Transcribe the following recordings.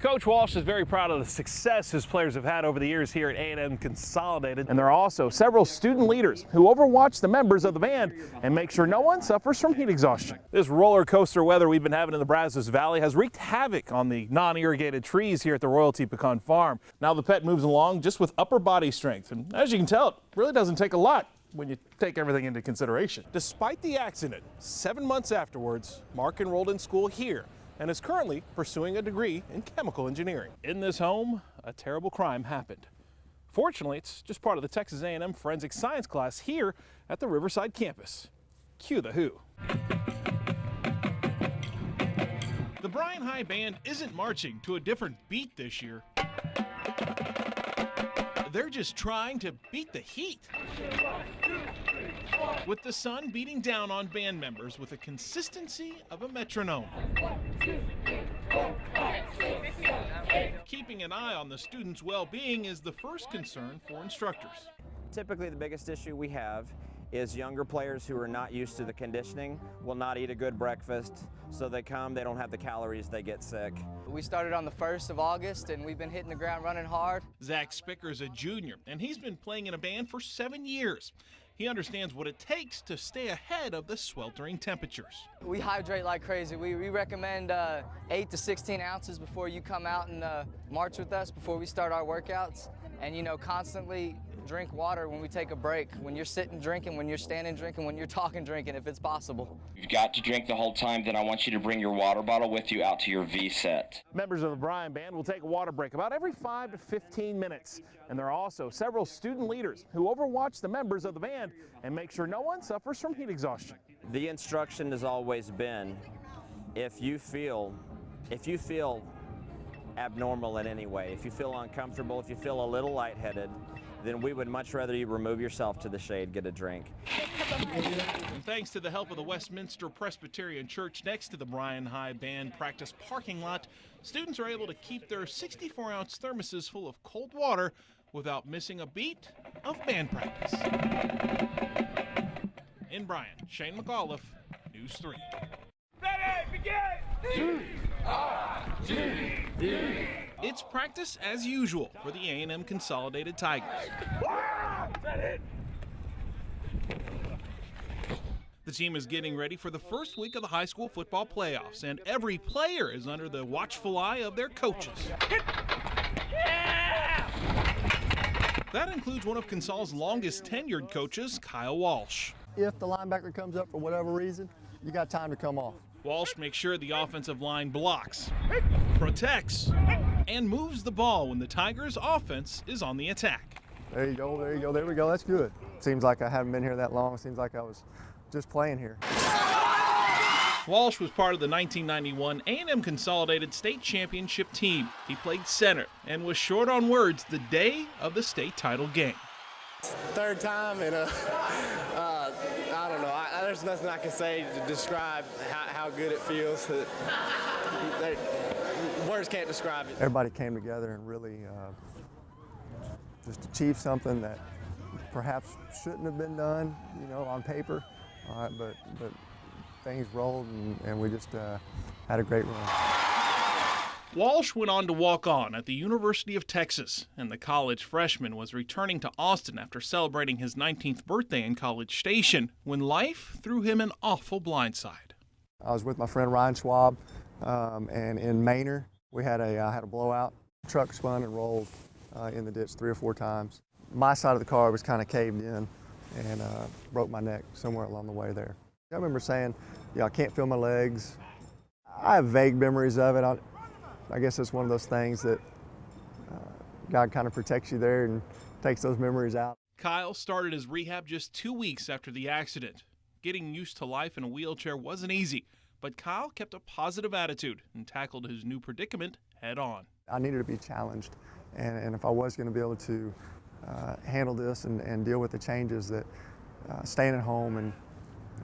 Coach Walsh is very proud of the success his players have had over the years here at A&M Consolidated. And there are also several student leaders who overwatch the members of the band and make sure no one suffers from heat exhaustion. This roller coaster weather we've been having in the Brazos Valley has wreaked havoc on the non-irrigated trees here at the Royalty Pecan Farm. Now the pet moves along just with upper body strength. And as you can tell, it really doesn't take a lot when you take everything into consideration. Despite the accident, 7 months afterwards, Mark enrolled in school here and is currently pursuing a degree in chemical engineering. In this home, a terrible crime happened. Fortunately, it's just part of the Texas A&M Forensic Science class here at the Riverside campus. Cue the Who. The Bryan High Band isn't marching to a different beat this year. They're just trying to beat the heat. With the sun beating down on band members with the consistency of a metronome. Keeping an eye on the students' well-being is the first concern for instructors. Typically the biggest issue we have is younger players who are not used to the conditioning will not eat a good breakfast, so they come, they don't have the calories, they get sick. We started on the 1st of August and we've been hitting the ground running hard. Zach Spicker's a junior and he's been playing in a band for 7 years. He understands what it takes to stay ahead of the sweltering temperatures. We hydrate like crazy. We recommend 8 to 16 ounces before you come out and march with us, before we start our workouts. And, you know, constantly drink water when we take a break. When you're sitting drinking, when you're standing drinking, when you're talking drinking, if it's possible. You've got to drink the whole time, then I want you to bring your water bottle with you out to your V set. Members of the Bryan Band will take a water break about every 5 to 15 minutes. And there are also several student leaders who overwatch the members of the band and make sure no one suffers from heat exhaustion. The instruction has always been, if you feel abnormal in any way, if you feel uncomfortable, if you feel a little lightheaded, then we would much rather you remove yourself to the shade, get a drink. And thanks to the help of the Westminster Presbyterian Church next to the Bryan High Band practice parking lot, students are able to keep their 64-ounce thermoses full of cold water without missing a beat of band practice. In Bryan, Shane McAuliffe, News 3. Ready, begin! It's practice as usual for the A&M Consolidated Tigers. The team is getting ready for the first week of the high school football playoffs, and every player is under the watchful eye of their coaches. That includes one of Consol's longest tenured coaches, Kyle Walsh. If the linebacker comes up for whatever reason, you got time to come off. Walsh makes sure the offensive line blocks, protects, and moves the ball when the Tigers' offense is on the attack. There you go, there you go, there we go, that's good. Seems like I haven't been here that long. Seems like I was just playing here. Walsh was part of the 1991 A&M Consolidated State Championship team. He played center and was short on words the day of the state title game. Third time, and I don't know. There's nothing I can say to describe how good it feels. Words can't describe it. Everybody came together and really just achieved something that perhaps shouldn't have been done, you know, on paper. But things rolled, and we just had a great run. Walsh went on to walk on at the University of Texas, and the college freshman was returning to Austin after celebrating his 19th birthday in College Station when life threw him an awful blindside. I was with my friend Ryan Schwab, and in Manor, I had a blowout. Truck spun and rolled in the ditch 3 or 4 times. My side of the car was kind of caved in and broke my neck somewhere along the way there. I remember saying, I can't feel my legs. I have vague memories of it. I guess it's one of those things that God kind of protects you there and takes those memories out. Kyle started his rehab just 2 weeks after the accident. Getting used to life in a wheelchair wasn't easy, but Kyle kept a positive attitude and tackled his new predicament head on. I needed to be challenged, and if I was going to be able to handle this and deal with the changes, that staying at home and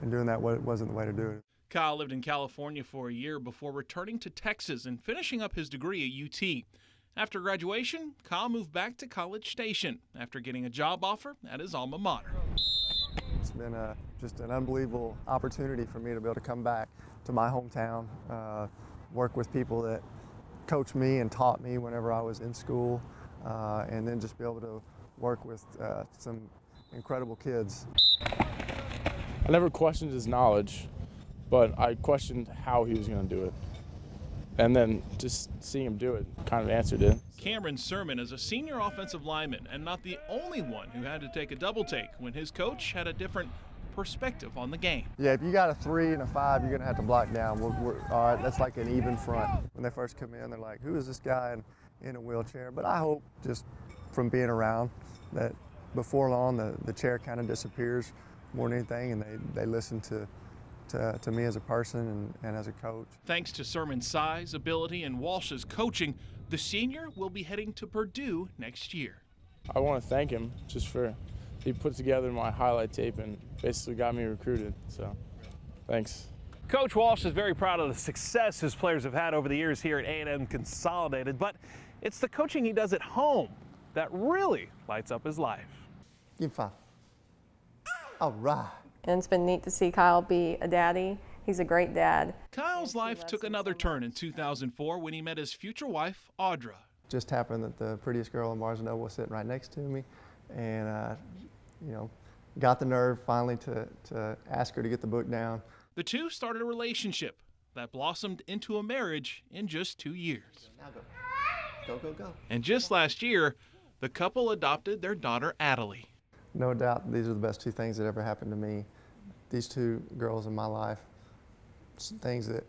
doing that wasn't the way to do it. Kyle lived in California for a year before returning to Texas and finishing up his degree at UT. After graduation, Kyle moved back to College Station after getting a job offer at his alma mater. It's been just an unbelievable opportunity for me to be able to come back to my hometown, work with people that coached me and taught me whenever I was in school, and then just be able to work with some incredible kids. I never questioned his knowledge, but I questioned how he was going to do it. And then just seeing him do it kind of answered it. Cameron Sermon is a senior offensive lineman and not the only one who had to take a double take when his coach had a different perspective on the game. Yeah, if you got a 3 and a 5, you're going to have to block down. All right, that's like an even front. When they first come in, they're like, who is this guy in a wheelchair? But I hope just from being around that before long the chair kind of disappears more than anything, and they listen to me as a person and as a coach. Thanks to Sermon's size, ability, and Walsh's coaching, the senior will be heading to Purdue next year. I want to thank him just for he put together my highlight tape and basically got me recruited. So, thanks. Coach Walsh is very proud of the success his players have had over the years here at A&M Consolidated, but it's the coaching he does at home that really lights up his life. Give him 5. All right. And it's been neat to see Kyle be a daddy. He's a great dad. Kyle's life took another turn in 2004 when he met his future wife, Audra. Just happened that the prettiest girl in Barnes & Noble was sitting right next to me, and you know, got the nerve finally to ask her to get the book down. The two started a relationship that blossomed into a marriage in just 2 years. Now go. Go, go, go. And just last year, the couple adopted their daughter, Adelie. No doubt these are the best 2 things that ever happened to me. These 2 girls in my life, things that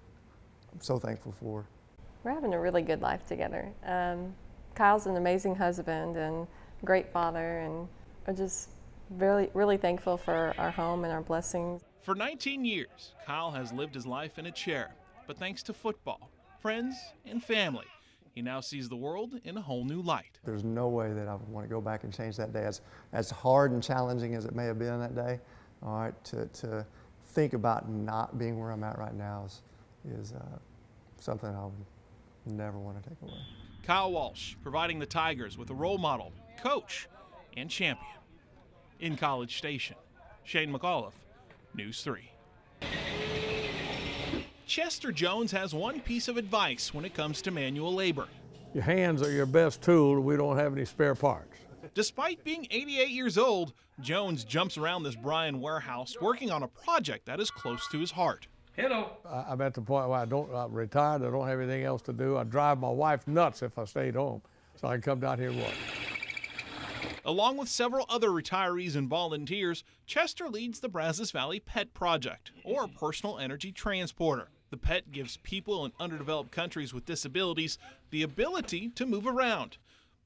I'm so thankful for. We're having a really good life together. Kyle's an amazing husband and great father, and I'm just really thankful for our home and our blessings. For 19 years, Kyle has lived his life in a chair, but thanks to football, friends, and family, he now sees the world in a whole new light. There's no way that I would want to go back and change that day. As hard and challenging as it may have been that day, all right, to think about not being where I'm at right now is something I would never want to take away. Kyle Walsh providing the Tigers with a role model, coach, and champion. In College Station, Shane McAuliffe, News 3. Chester Jones has one piece of advice when it comes to manual labor. Your hands are your best tool. We don't have any spare parts. Despite being 88 years old, Jones jumps around this Bryan warehouse working on a project that is close to his heart. Hello. I'm at the point where I'm retired. I don't have anything else to do. I drive my wife nuts if I stayed home, so I can come down here and work. Along with several other retirees and volunteers, Chester leads the Brazos Valley Pet Project, or Personal Energy Transporter. The pet gives people in underdeveloped countries with disabilities the ability to move around.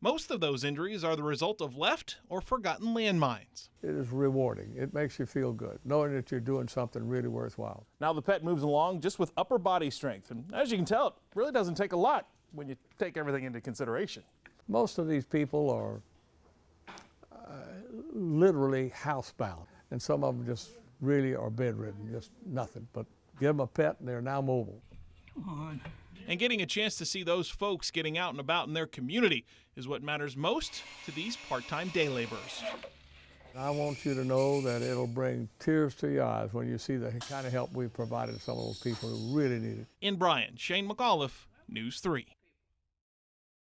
Most of those injuries are the result of left or forgotten landmines. It is rewarding. It makes you feel good, knowing that you're doing something really worthwhile. Now the pet moves along just with upper body strength, and as you can tell, it really doesn't take a lot when you take everything into consideration. Most of these people are literally housebound, and some of them just really are bedridden, just nothing. But give them a pet and they're now mobile. And getting a chance to see those folks getting out and about in their community is what matters most to these part-time day laborers. I want you to know that it'll bring tears to your eyes when you see the kind of help we've provided some of those people who really need it. In Bryan, Shane McAuliffe, News 3.